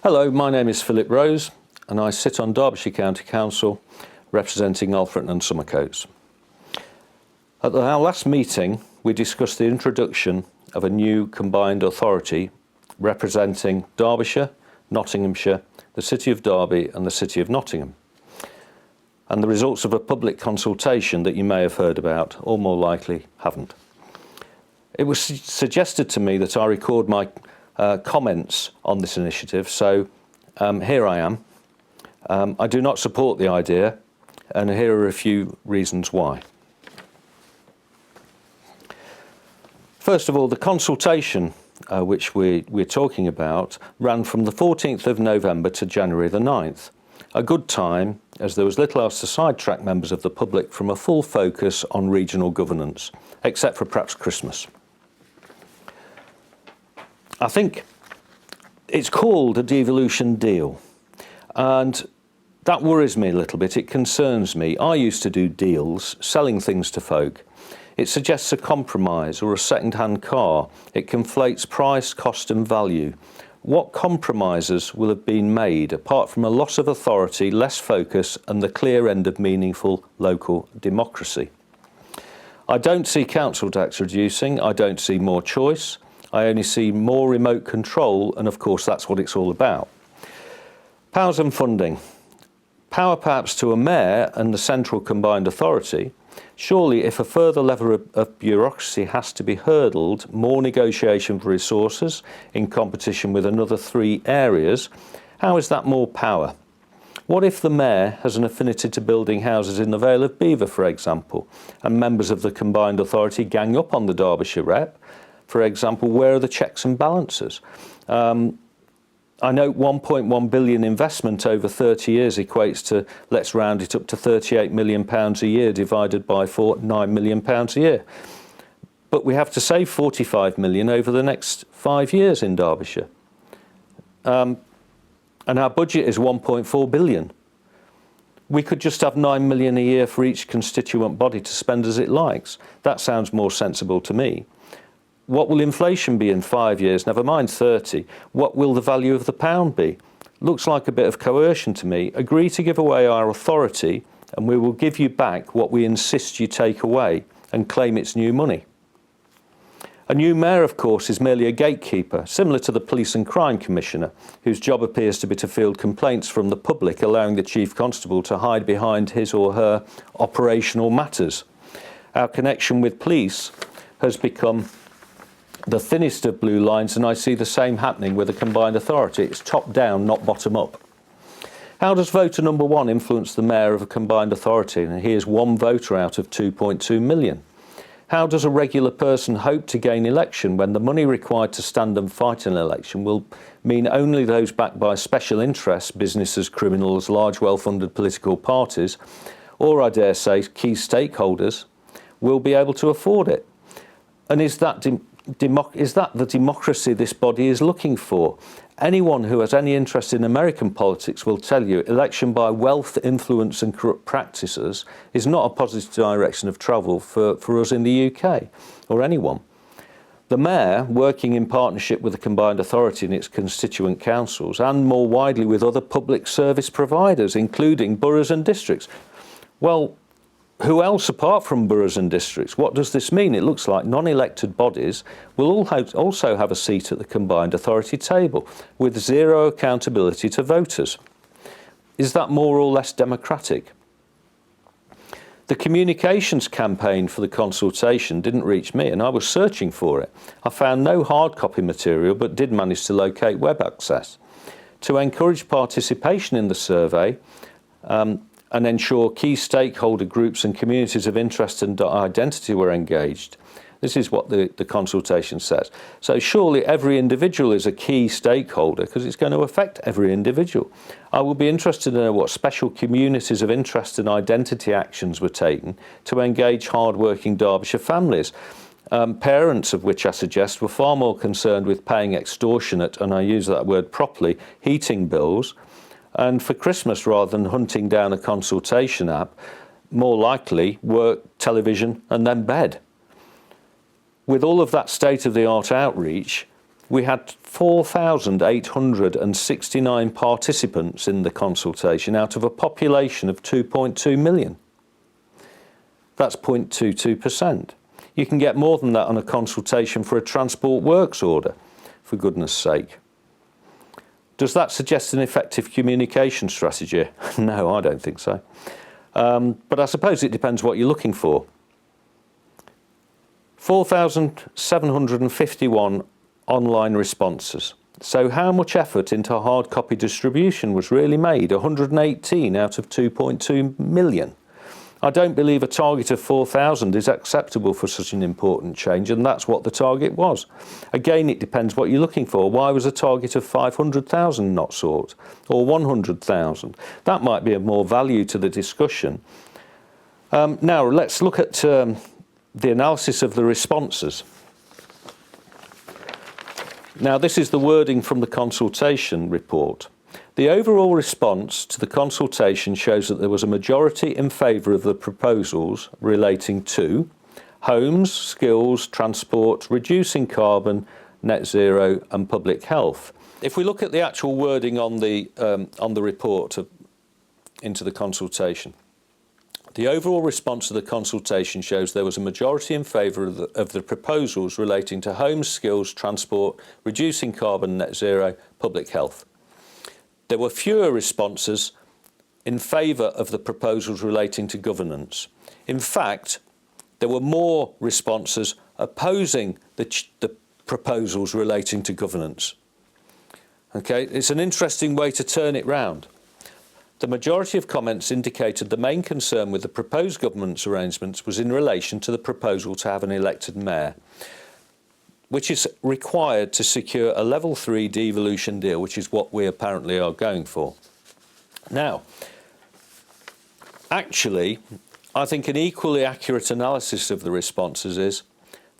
Hello, my name is Philip Rose and I sit on Derbyshire County Council representing Alfreton and Somercotes. At our last meeting we discussed the introduction of a new combined authority representing Derbyshire, Nottinghamshire, the City of Derby and the City of Nottingham, and the results of a public consultation that you may have heard about, or more likely haven't. It was suggested to me that I record my comments on this initiative, so here I am. I do not support the idea, and here are a few reasons why. First of all, the consultation which we're talking about ran from the 14th of November to January the 9th. A good time, as there was little else to sidetrack members of the public from a full focus on regional governance, except for perhaps Christmas. I think it's called a devolution deal, and that worries me a little bit. It concerns me. I used to do deals, selling things to folk. It suggests a compromise or a second-hand car. It conflates price, cost and value. What compromises will have been made apart from a loss of authority, less focus and the clear end of meaningful local democracy? I don't see council tax reducing. I don't see more choice. I only see more remote control, and of course that's what it's all about. Powers and funding. Power perhaps to a mayor and the central combined authority. Surely if a further level of bureaucracy has to be hurdled, more negotiation for resources in competition with another 3 areas, how is that more power? What if the mayor has an affinity to building houses in the Vale of Belvoir, for example, and members of the combined authority gang up on the Derbyshire rep? For example, where are the checks and balances? I note 1.1 billion investment over 30 years equates to, let's round it up to £38 million a year divided by 9 million pounds a year. But we have to save 45 million over the next 5 years in Derbyshire. And our budget is 1.4 billion. We could just have 9 million a year for each constituent body to spend as it likes. That sounds more sensible to me. What will inflation be in 5 years, never mind 30? What will the value of the pound be? Looks like a bit of coercion to me. Agree to give away our authority and we will give you back what we insist you take away and claim it's new money. A new mayor, of course, is merely a gatekeeper, similar to the Police and Crime Commissioner, whose job appears to be to field complaints from the public, allowing the Chief Constable to hide behind his or her operational matters. Our connection with police has become the thinnest of blue lines, and I see the same happening with a combined authority. It's top down, not bottom up. How does voter number 1 influence the mayor of a combined authority? And he is 1 voter out of 2.2 million. How does a regular person hope to gain election when the money required to stand and fight an election will mean only those backed by special interests, businesses, criminals, large well-funded political parties, or I dare say key stakeholders, will be able to afford it? And is that the democracy this body is looking for? Anyone who has any interest in American politics will tell you election by wealth, influence and corrupt practices is not a positive direction of travel for us in the UK, or anyone. The mayor, working in partnership with the combined authority and its constituent councils, and more widely with other public service providers, including boroughs and districts. Well, who else apart from boroughs and districts? What does this mean? It looks like non-elected bodies will also have a seat at the combined authority table with zero accountability to voters. Is that more or less democratic? The communications campaign for the consultation didn't reach me, and I was searching for it. I found no hard copy material but did manage to locate web access. To encourage participation in the survey, and ensure key stakeholder groups and communities of interest and identity were engaged. This is what the consultation says. So surely every individual is a key stakeholder because it's going to affect every individual. I will be interested to know what special communities of interest and identity actions were taken to engage hard-working Derbyshire families. Parents of which I suggest were far more concerned with paying extortionate, and I use that word properly, heating bills, and for Christmas, rather than hunting down a consultation app, more likely work, television and then bed. with all of that state-of-the-art outreach, we had 4,869 participants in the consultation out of a population of 2.2 million. That's 0.22%. You can get more than that on a consultation for a transport works order, for goodness sake. Does that suggest an effective communication strategy? No, I don't think so. But I suppose it depends what you're looking for. 4,751 online responses. So how much effort into hard copy distribution was really made? 118 out of 2.2 million. I don't believe a target of 4,000 is acceptable for such an important change, and that's what the target was. Again, it depends what you're looking for. Why was a target of 500,000 not sought, or 100,000? That might be of more value to the discussion. Now, let's look at the analysis of the responses. Now, this is the wording from the consultation report. The overall response to the consultation shows that there was a majority in favour of the proposals relating to homes, skills, transport, reducing carbon, net zero and public health. If we look at the actual wording on the report into the consultation, the overall response to the consultation shows there was a majority in favour of the proposals relating to homes, skills, transport, reducing carbon, net zero, public health. There were fewer responses in favour of the proposals relating to governance. In fact, there were more responses opposing the proposals relating to governance. Okay, it's an interesting way to turn it round. The majority of comments indicated the main concern with the proposed governance arrangements was in relation to the proposal to have an elected mayor, which is required to secure a level 3 devolution deal, which is what we apparently are going for. Now, actually, I think an equally accurate analysis of the responses is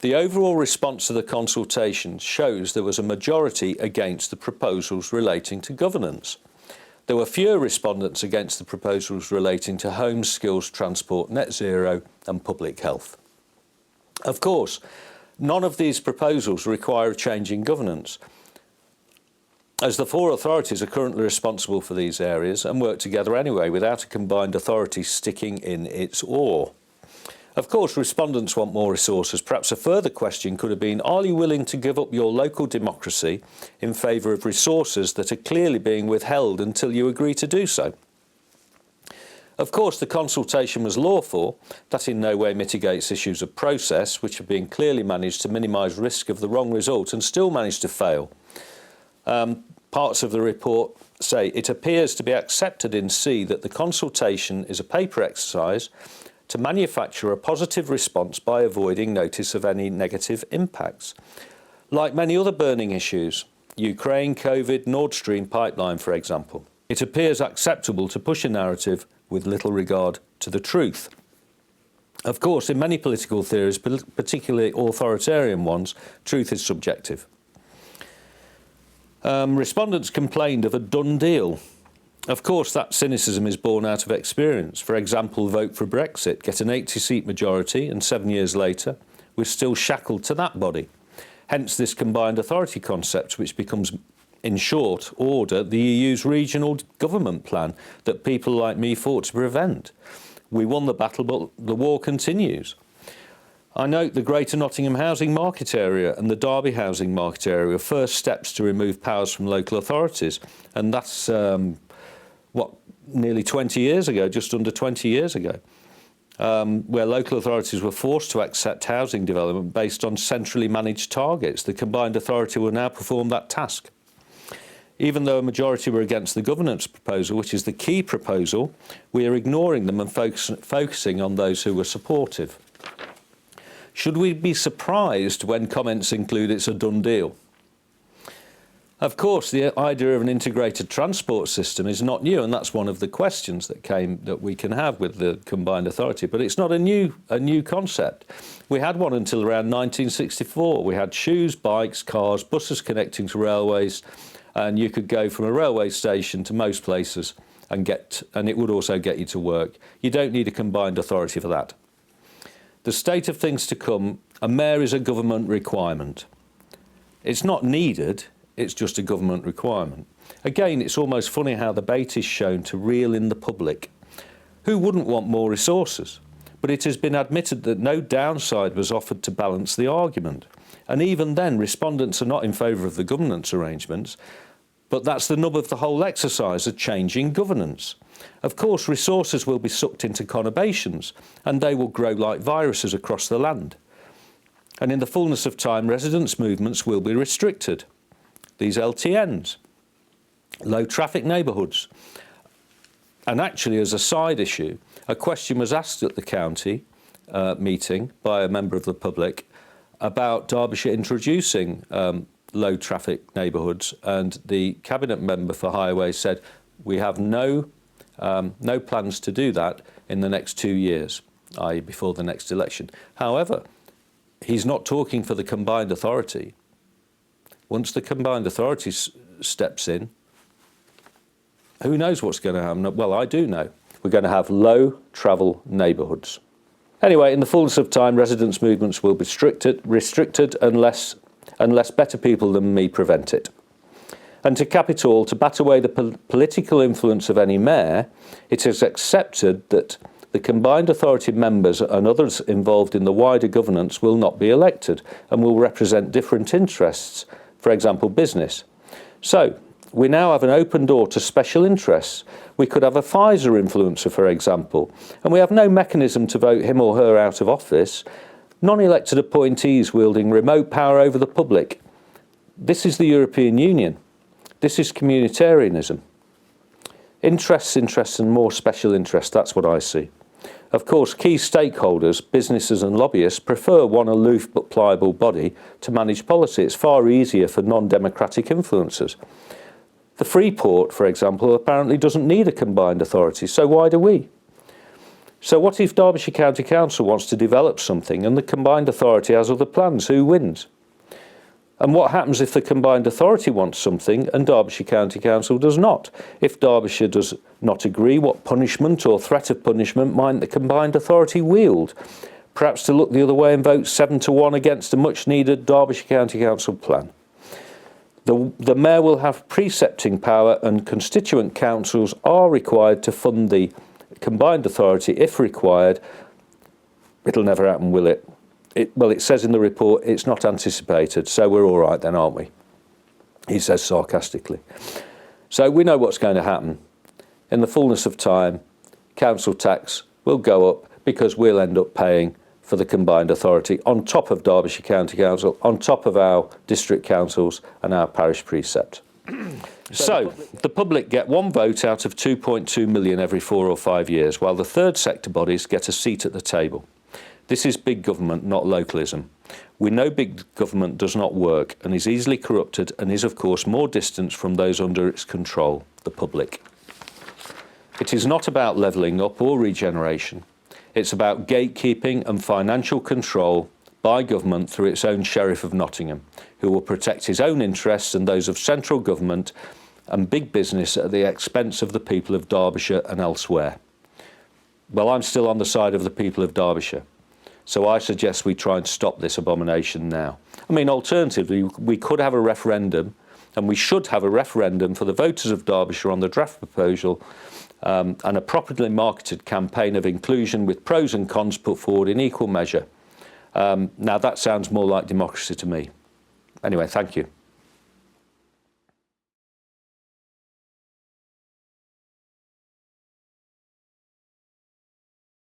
the overall response to the consultation shows there was a majority against the proposals relating to governance. There were fewer respondents against the proposals relating to homes, skills, transport, net zero and public health. Of course, none of these proposals require a change in governance, as the 4 authorities are currently responsible for these areas and work together anyway without a combined authority sticking in its oar. Of course, respondents want more resources. Perhaps a further question could have been, are you willing to give up your local democracy in favour of resources that are clearly being withheld until you agree to do so? Of course, the consultation was lawful. That in no way mitigates issues of process, which are being clearly managed to minimise risk of the wrong result and still managed to fail. Parts of the report say it appears to be accepted in C that the consultation is a paper exercise to manufacture a positive response by avoiding notice of any negative impacts. Like many other burning issues, Ukraine, COVID, Nord Stream pipeline, for example, it appears acceptable to push a narrative with little regard to the truth. Of course, in many political theories, particularly authoritarian ones, truth is subjective. Respondents complained of a done deal. Of course, that cynicism is born out of experience. For example, vote for Brexit, get an 80-seat majority, and 7 years later, we're still shackled to that body. Hence this combined authority concept, which becomes, in short order, the EU's regional government plan that people like me fought to prevent. We won the battle, but the war continues. I note the Greater Nottingham Housing Market Area and the Derby Housing Market Area were first steps to remove powers from local authorities, and that's nearly 20 years ago, just under 20 years ago, where local authorities were forced to accept housing development based on centrally managed targets. The combined authority will now perform that task. Even though a majority were against the governance proposal, which is the key proposal, we are ignoring them and focusing on those who were supportive. Should we be surprised when comments include it's a done deal? Of course, the idea of an integrated transport system is not new, and that's one of the questions that we can have with the combined authority. But it's not a new concept. We had one until around 1964. We had shoes, bikes, cars, buses connecting to railways, and you could go from a railway station to most places and it would also get you to work. You don't need a combined authority for that. The state of things to come, a mayor is a government requirement. It's not needed, it's just a government requirement. Again, it's almost funny how the bait is shown to reel in the public. Who wouldn't want more resources? But it has been admitted that no downside was offered to balance the argument. And even then, respondents are not in favour of the governance arrangements, but that's the nub of the whole exercise of changing governance. Of course, resources will be sucked into conurbations, and they will grow like viruses across the land. And in the fullness of time, residents' movements will be restricted. These LTNs, low traffic neighbourhoods. And actually, as a side issue, a question was asked at the county meeting by a member of the public about Derbyshire introducing low traffic neighbourhoods, and the cabinet member for highways said we have no plans to do that in the next 2 years, i.e. before the next election. However, he's not talking for the combined authority. Once the combined authority steps in, who knows what's going to happen? Well, I do know. We're going to have low travel neighbourhoods. Anyway, in the fullness of time, residents' movements will be restricted unless better people than me prevent it. And to cap it all, to bat away the political influence of any mayor, it is accepted that the combined authority members and others involved in the wider governance will not be elected and will represent different interests, for example, business. So, we now have an open door to special interests. We could have a Pfizer influencer, for example, and we have no mechanism to vote him or her out of office. Non-elected appointees wielding remote power over the public. This is the European Union. This is communitarianism. Interests, and more special interests, that's what I see. Of course, key stakeholders, businesses and lobbyists prefer one aloof but pliable body to manage policy. It's far easier for non-democratic influencers. The Freeport, for example, apparently doesn't need a combined authority, so why do we? So what if Derbyshire County Council wants to develop something and the combined authority has other plans? Who wins? And what happens if the combined authority wants something and Derbyshire County Council does not? If Derbyshire does not agree, what punishment or threat of punishment might the combined authority wield? Perhaps to look the other way and vote 7-1 against a much-needed Derbyshire County Council plan. The Mayor will have precepting power, and constituent councils are required to fund the combined authority if required. It'll never happen, will it? Well, it says in the report it's not anticipated, so we're all right then, aren't we? He says sarcastically. So we know what's going to happen. In the fullness of time, council tax will go up because we'll end up paying for the combined authority on top of Derbyshire County Council, on top of our district councils and our parish precept. So the public get one vote out of 2.2 million every 4 or 5 years, while the third sector bodies get a seat at the table. This is big government, not localism. We know big government does not work and is easily corrupted and is, of course, more distant from those under its control, the public. It is not about levelling up or regeneration. It's about gatekeeping and financial control by government through its own Sheriff of Nottingham, who will protect his own interests and those of central government and big business at the expense of the people of Derbyshire and elsewhere. Well, I'm still on the side of the people of Derbyshire, so I suggest we try and stop this abomination now. I mean, alternatively, we could have a referendum, and we should have a referendum for the voters of Derbyshire on the draft proposal, and a properly marketed campaign of inclusion with pros and cons put forward in equal measure. Now that sounds more like democracy to me. Anyway, thank you.